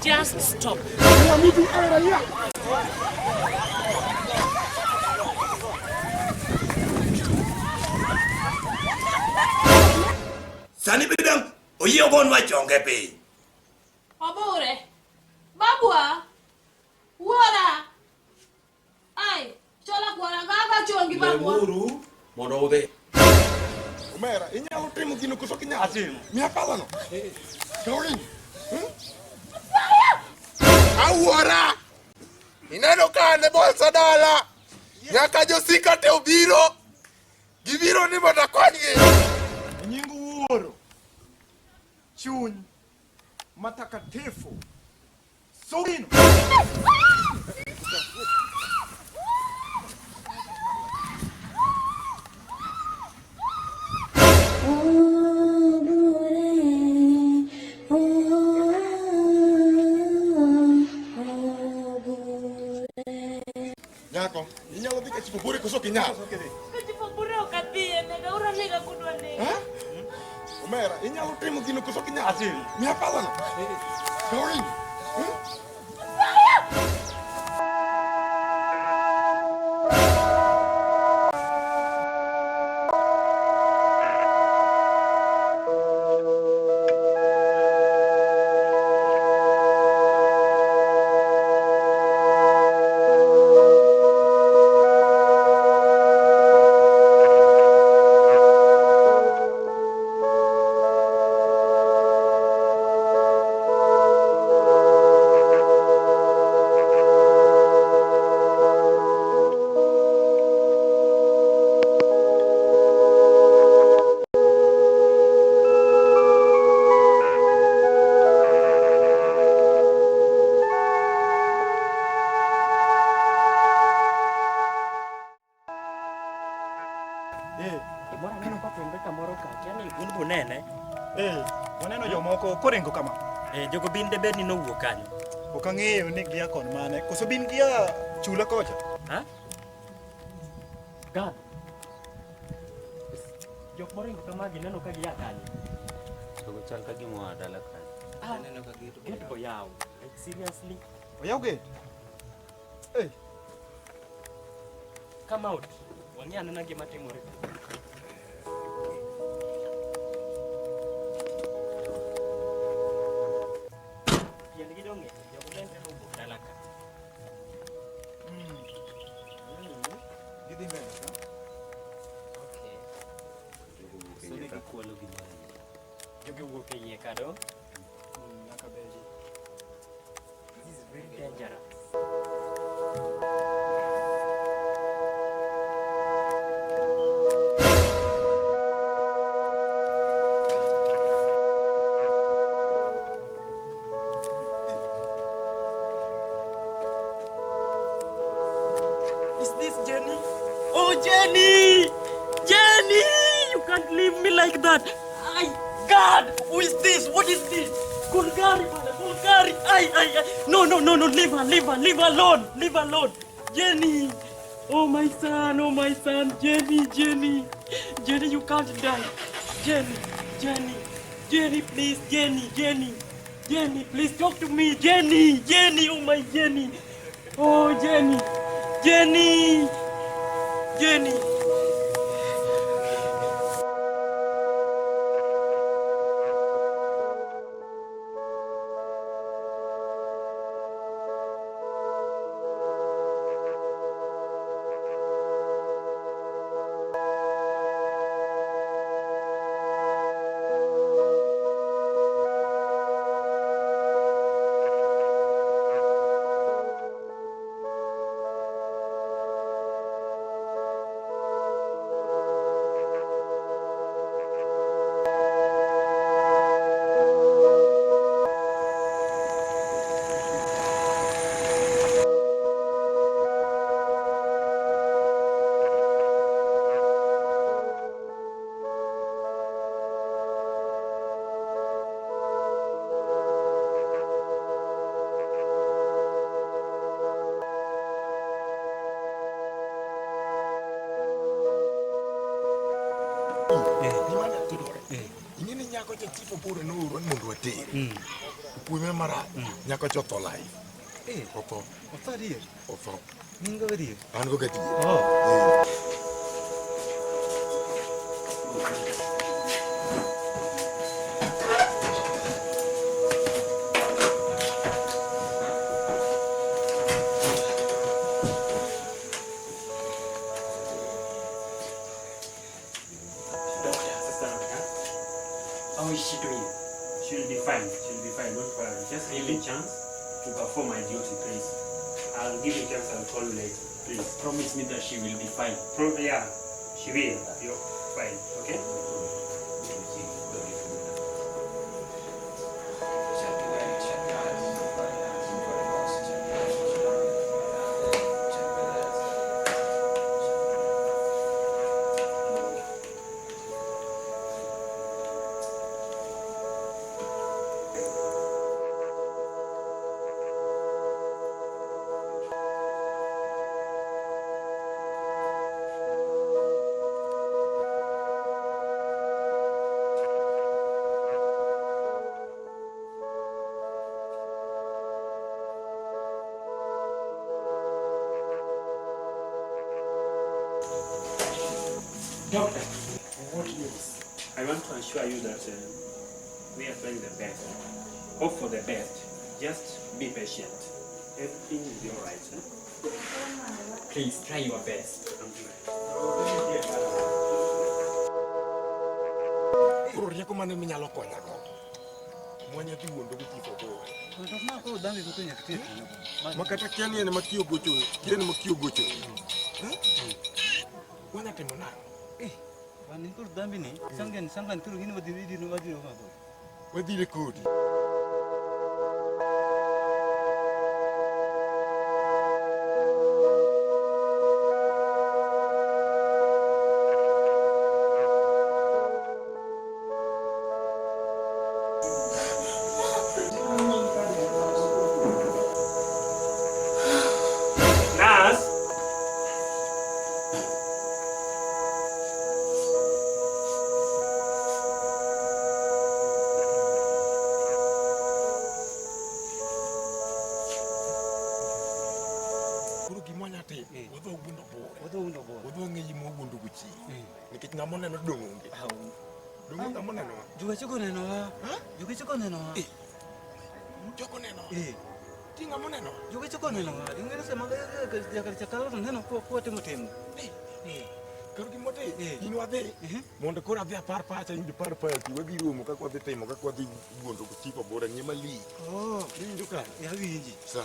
Just stop. Sani bidang, oye ogon wa chonge pe. Obure. Babua. Wara. Ai, chola kwara gaga chongi babua. Lemuru, mono ude. Mera, inyalo timo gino koso kinyalo timo. Mia pala no. Jorin. Awuora. Ineno kane bolsa dala. Nyaka josika te obiro. Gibiro ni mondo akonygi. Nying wuoro. Chuny matakatifu. Sogino. Nyako, inyalo dhi ka chipo bure koso kinyalo. Ka chipo bure okadhiye, nega ura nega kudwa nega. Omera, inyalo timo gino koso kinyalo timo. Mia pala no. Jorin. Waneno jomoko korengo kama. Jogo bin de bedni nowuok kanyo. Ok ang'eyo ni gia kon mane. Koso bin gia chula kocha. Ha? God. Jok moringo kama gineno ka gia kanyo. Jogo chal ka gimoa dala kanyo. Neno ka gate oyaw. Like seriously? Oyaw gate? Hey. Come out. Wang'i anena gima timore. This is very dangerous. Is this Jenny? Oh, Jenny! Jenny! You can't leave me like that. God! Who is this? What is this? Kulgari, brother, Kulgari! No, leave her alone! Leave her alone! Jenny! Oh my son, Jenny! Jenny, you can't die! Jenny, please, Jenny, please talk to me! Jenny, oh my Jenny! Oh, Jenny! Ingini nyako cha tipo puro no ron mundu atiri. Kuime mara. Nyaka choto lai. Oto. What's that here? Oto. Ningo here. Ango gati. Oh. How is she doing? She'll be fine. She'll be fine. Don't worry. Just give me a chance to perform my duty, please. I'll give you a chance. I'll call you later. Please promise me that she will be fine. Yeah, she will. You're fine. Okay? Doctor, what news? I want to assure you that we are trying the best. Hope for the best. Just be patient. Everything will be alright. Please try your best. Rieko mane minyalo konya go. Mwanya ti wuondo gi tipo go. Oh, dami ko kanya kiti. Makata kiani ene makio gocho. Kiani makio gocho. Wana temo na. Wanin kur dambi ni. Sangan tur gini wadi no ma. Wadi le kodi. Nikech ngamo neno dongonge. Dongo ngamo neno. Juga chiko neno wa. Juga chiko neno wa. Choko neno. Ti ngamo neno. Juga chiko neno wa. Ingere sema ya kalichakala neno kwa temo. Karugi mote. Ino ade. Mondo kora ade par pacha indi par pa ti wagi rumo ka kwa de temo ka kwa di gondo ku tipo bora nyema li. Oh, winjo ka. Ya winji. Sa.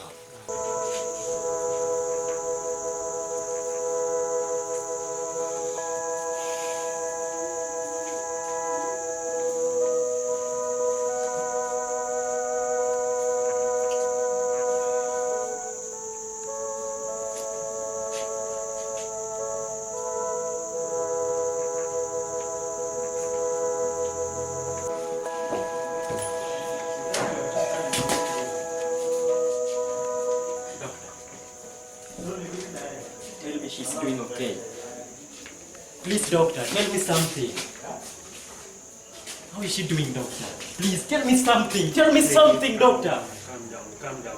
She's doing okay. Please, doctor, tell me something. How is she doing, doctor? Please, tell me something. Tell me something, doctor. Calm down, calm down.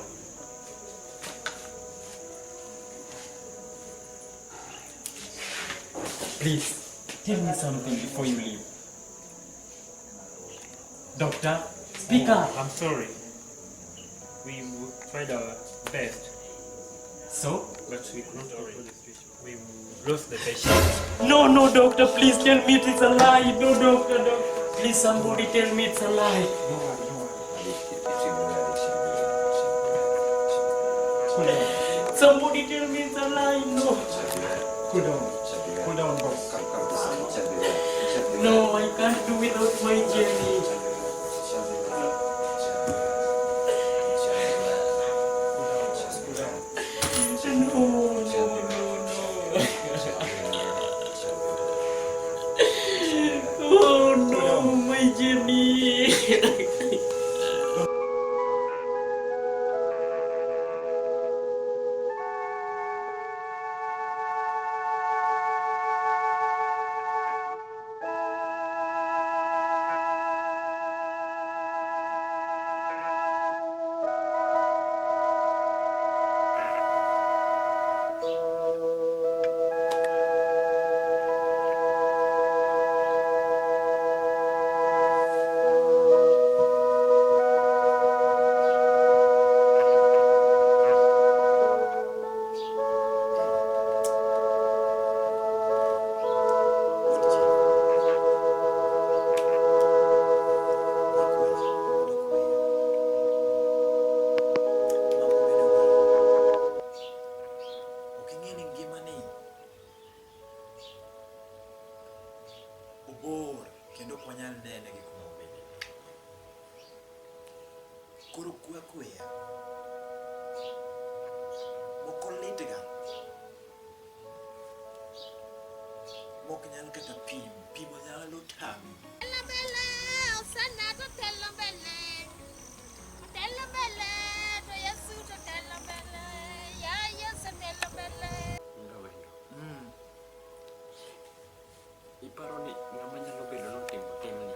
Please, tell me something before you leave. Doctor, speak up. I'm sorry. We tried our best. So? But we couldn't control the situation. We lost the patient. No, doctor, please tell me it's a lie. No, doctor. Please, somebody tell me it's a lie. Somebody tell me it's a lie. No. Cool down, boss. No, I can't do without my Jenny. Oh no, my Jenny. koro kweya moko litga mok nyal kata pimo nyalo tami iparo ni ng'ama nyalo bedo notimo timni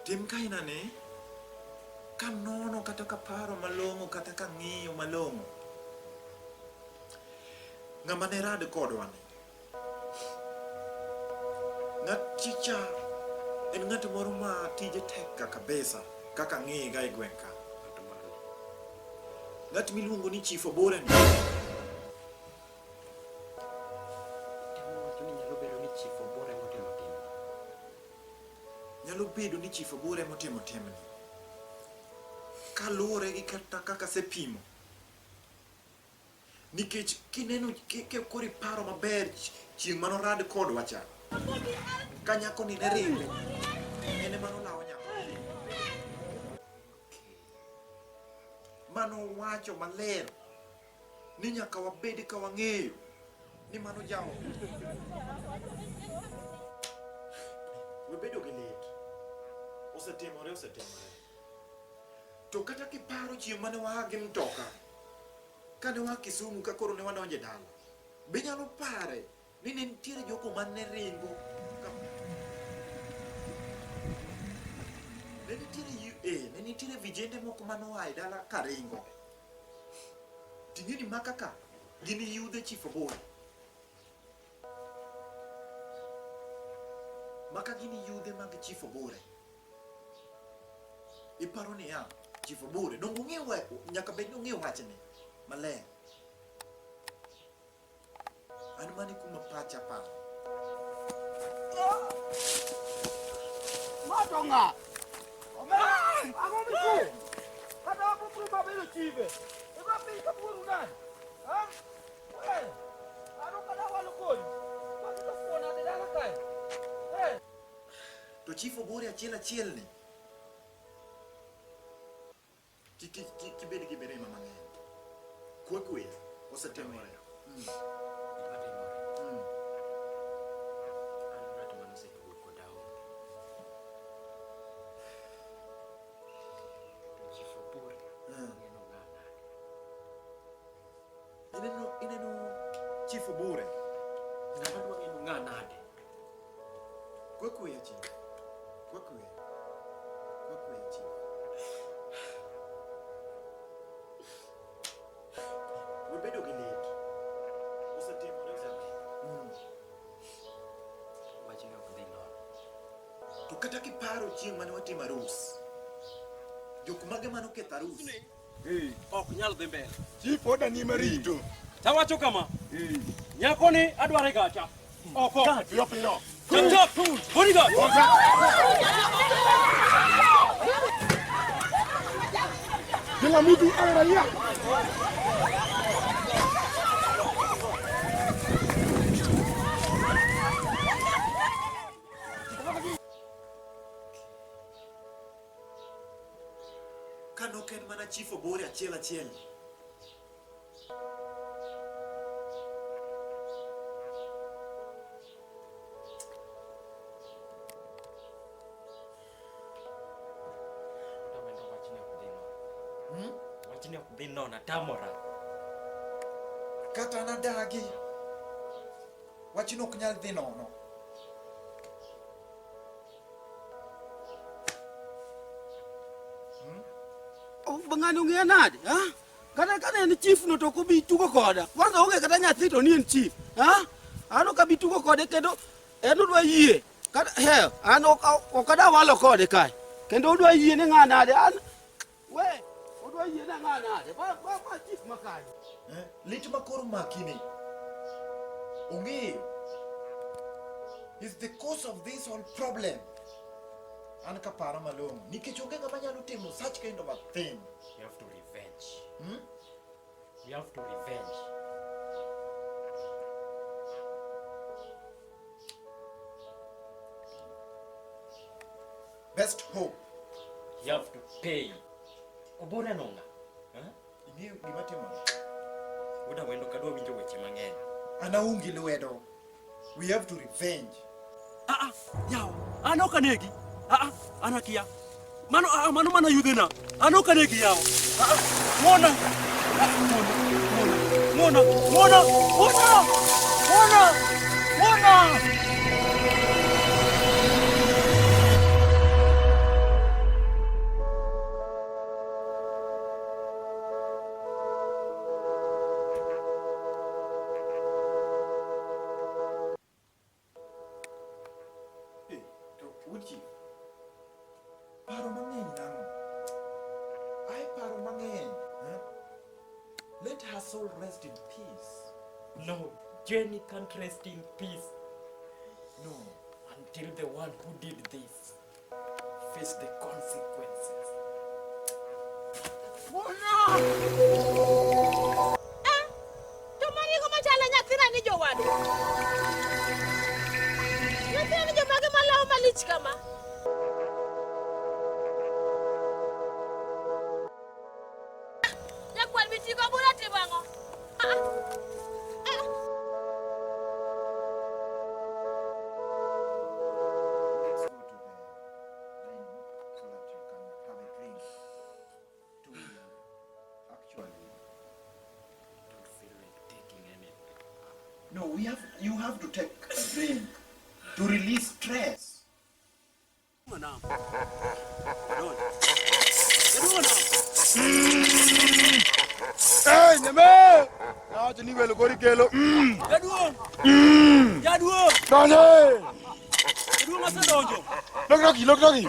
tim kainane ka nono kata ka paro malong'o kata ka ng'iyo malong'o ng'ama ne rad kodwa ni ng'at chicha en ng'at moro ma tije tek ka kabisa kaka ng'iye ga e gweng' ka ng'at miluongo ni Chief Obure ni nyalo bedo ni Chief Obure motimo timni kaluwore gi kata kaka sepimo nikech kineno kori paro maber chieng' manorad kodwa cha ka nyako ni ne ringo ene manolawo nyako mano wacho maler ni nyaka wabed ka wang'eyo ni mano jawo webedo gi lit osetimore to kata kiparo chieng' mane waa gi mtoka kane waa Kisumu ka koro ne wadonje dala be nyalo pare ni ne nitiere joko mane ringo ne nitiere vijende moko manoae dala ka ringo ting'eni makaka gin yudhe Chief Obure maka gin yudhe mag Chief Obure iparo ni ya Chief Obure dongo ng'ewe nyaka bed ng'ewe wachne maler an mani kuma pacha pa Matonga Ako miku Kata ako prima bilo chive Ika pika puru nan Ha? Hey Ano kada walo kodi Pati to kona de dala kai Hey to Chief Obure achiel ni kibed gi berema mang'eny kwe osetimore ineno Chief Obure ng'ama dwa ng'eno ng'a nade kwe achiel webedo gi lit osetimore wachni ok dhi nono to kata kiparo chieng' mane watimo arus jok mage manoketho arus ok nyal dhi mbele Chief oda ni marito tawacho kama nyako ni adware gacha oko piyo chop bodyguard kila mtu awe raia kanok en mana Chief Obure achiel wachni ok dhi nono tamora kata nadagi wachno ok nyal dhi nono Ng'ani ong'eya nade ha? Kata en chief no to kobi tugo koda kwanza onge kata nyathi to ni en chief ha? Ano kabi tugo kode kendo en odwa yie kata hell an okada walo kode kai kendo odwa yie ne ng'a nade an we odwa yie ne ng'a nade ba chief makani lit makoro makini ong'eyo is the cause of this whole problem an kaparo malong'o nikech onge ng'ama nyalo timo such kind of a thing. We have to revenge. We have to revenge. Best hope You have to pay. Obure nonga. Ing'eyo gima timore? Uda wendo kadwa winjo weche mang'eny. An aonge lwedo. We have to revenge. Yawa, an ok anegi. An akia. Mano mana yudhena. An ok anegi yawa. Ng'ona. Uchi. Paro mang'eny nang'o? Ai paro mang'eny. Let her soul rest in peace. No, Jenny can't rest in peace No. until the one who did this face the consequences. Tomani ko machala nyathina ni jowadu. Nyathina ni jomage malawo malich kama. Nyakwal bitiko bura timango. Let's go to the dining so that you can have a drink to actually. Don't feel like taking anything. No, you have to take a drink to release stress. Hey, nyame! Na to ni welo gori kelo. Jaduo! Donje! Jaduo masedonjo. Look dogi. Look dogi.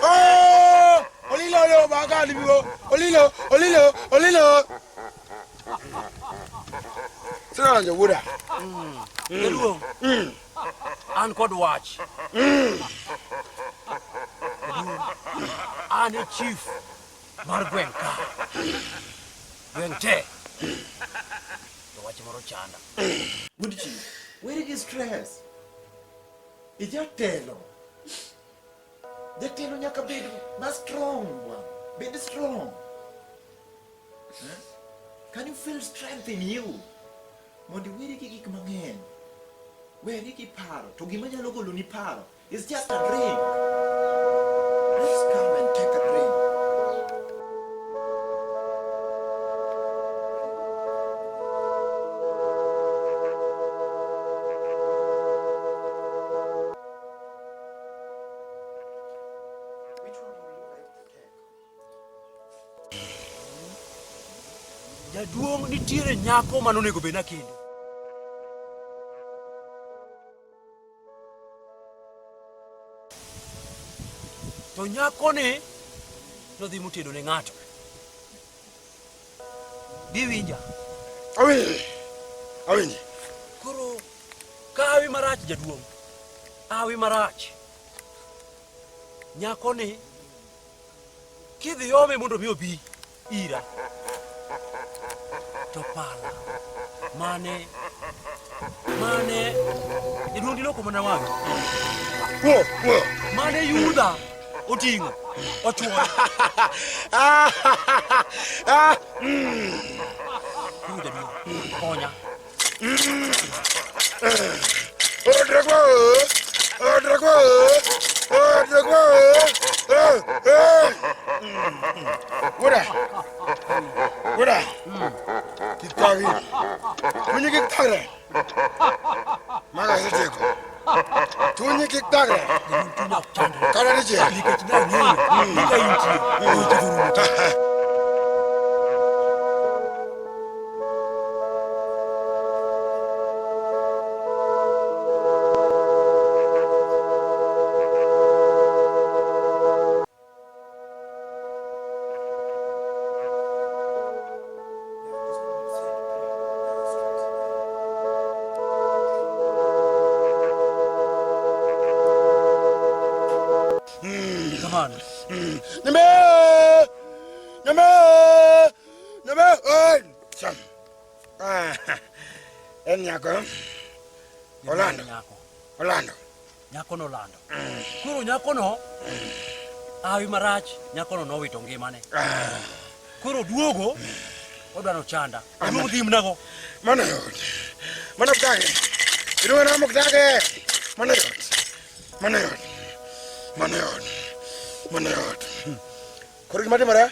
Oh! Olilo bagali bigo. Olilo. Sira nje wuda. Jaduo. An kod wach. An e chief mar gweng' ka. Gweng' te. To wach moro chanda. Good chief, where is stress? Ijatelo. Jatelo nyaka bed ma strong one. Bed strong. Can you feel strength in you? Mondi wiri ki gik mang'eny. Weri ki paro. To gima nyalo golo ni paro is just a drink. Let's come and take a drink. Which one would you like to take? Jaduong' nitiere nyako manonego bed nakendo. To nyako ni nodhi motedo ne ng'ato. Biwinja. Awinji. Koro kawi marach jaduong'. Awi marach. Nyako ni kidhi ome mondo mi obi ira. To pala. Mane jaduong' diloko mana wang'e. Wo. Mane Yuda oting'o ochuoyo. Yuda jaduong' konya. Odrego. Wuda. Kitagi. Kunyi kitagre. Maga seteko. Tunyi kitagre. Tunya chandre. Kana nije. Nikech nang'eyo ni ka intie weche dhurumo. Come on. Nyame! Cham. En nyako. Orlando. Orlando. Nyako no lando. Kuro nyako no awi marach, nyako no nowito ngimane. Kuro duogo odwaro chanda. Duogo dhimnago. Mano yot. Mano kage. Iruwa na mokdage. Mano yot. Mano yot. Mano yot. Mano yot. Kuri mati mara.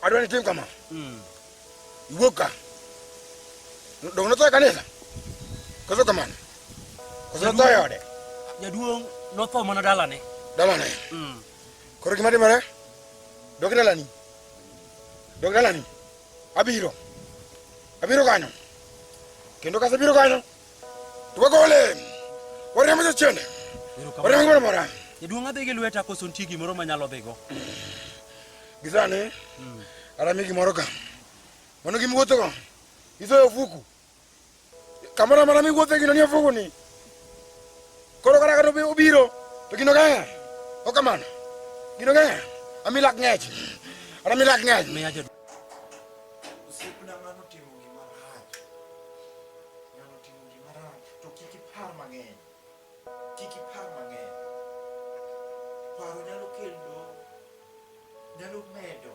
Adwani tim kama. Iwoka. Dong na to kanisa. Koso kamano. Koso to yode. Jaduong no tho mana dalane. Dalane. Kuri mati mara. Dog dalani. Dog dalani. Abiro. Abiro kanyo. Kendo kasa biro kanyo. Tuwa gole. Wari mo chende. Wari mo mara. Jaduong adhi gi lweta koso ntie gimoro manyalo dhigo. Gisane. Arami gimoro ka. Mano gimuotho go. Isoyo fuku. Kamera mana mi wuothe gino nie fuku ni. Koro kara kato obiro. To gino kaya. Okamano. Gino kaya. Ami lak ngech. Arami lak ngech. Miya jaduong. Osiepna ng'ano timo gima rach. Ng'ano timo gima rach. To kik ipar mang'eny. Kik ipar mang'eny. Paro nyalo kelo, nyalo medo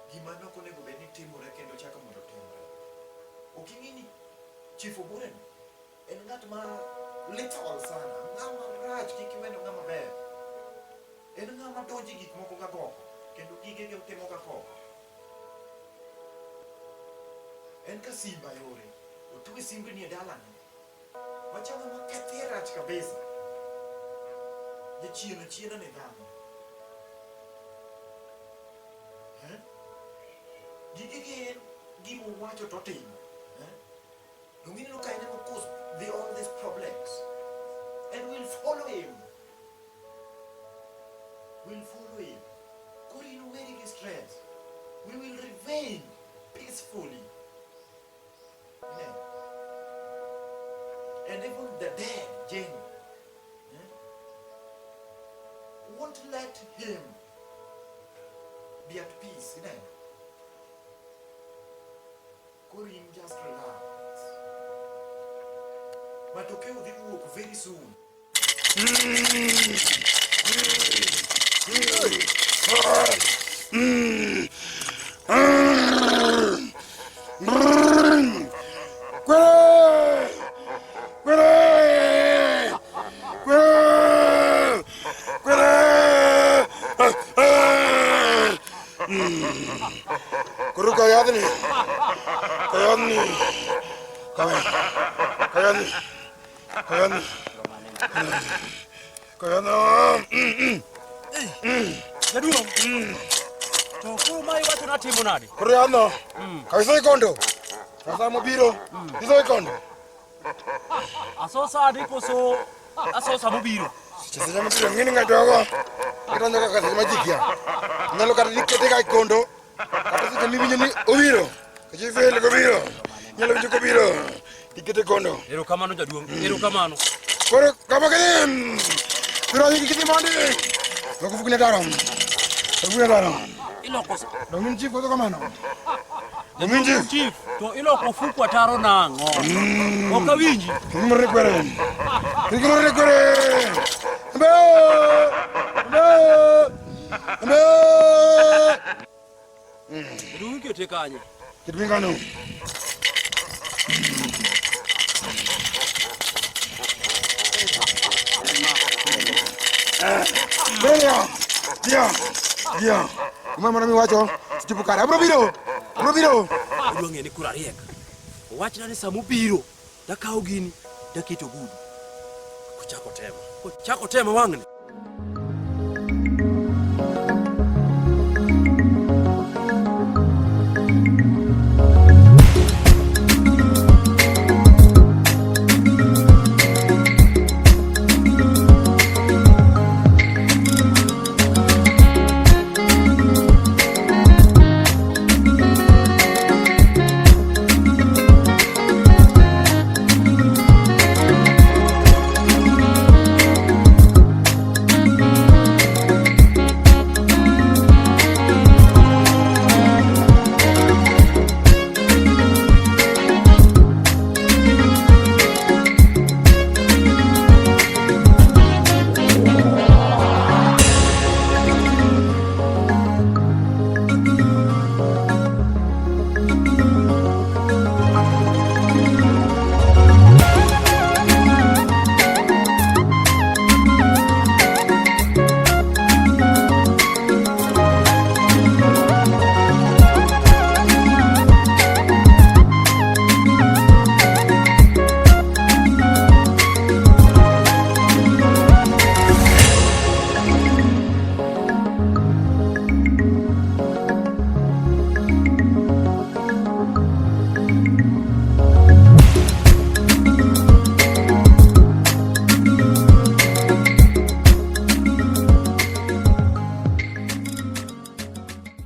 gima nokonego bed ni timore kendo chako mondo timore. Ok ing'e ni Chief Obure en ng'at ma lethal sana. Ng'ama rach, kik iweno ng'ama ber. En ng'ama donjo gik moko ga goko. Kendo gigege otimo ga koko. En ka simba yore. Otuwe simba ni e dalane. Machalo ma kethe rach kabisa. Jachiena ne dhano. Gigege gimo wacho to timo. Dongini no kaina no cause all these problems. And we'll follow him. We'll follow him. Kuri no very stress. We will remain peacefully. Yeah. And even the dead, Jenny, won't let him be at peace. Corinne, just relax. Matokeo will work very soon. Kuru kayadni. Jaduong. To kuro mai wacho na timo nade? Kuru yadno. Kaiso kondo. Kasa mobiro. Iso kondo. Asosa adi koso asosa mobiro. Sasa jamu tiro ngini ngadogo. Kita nyoka kasi majikia. Nalo kata dikete kai kondo. Kata sika mibi nyoni obiro. Kaji fele kobiro. Nyalo binjo kobiro. Dikete kondo. Ero kamano jaduong. Ero kamano. Koro kama kene. Kuro hiki kiti mandi. Loko fukune darom. Fukune darom. Iloko. Dongin chief koto kamano. Dongin chief. To iloko fuku ataro nango. Oka winji. Kimore kwere. Kimore kwere. Mbe. Jaduong kete kanye. Kitwingano. Dia. Mama nami wacho, stipukara. Abro biro. Jaduong eni kura riek. Wachna ni samu biro. Dakao gini, daketo gudu. Kuchako tema wang'ni.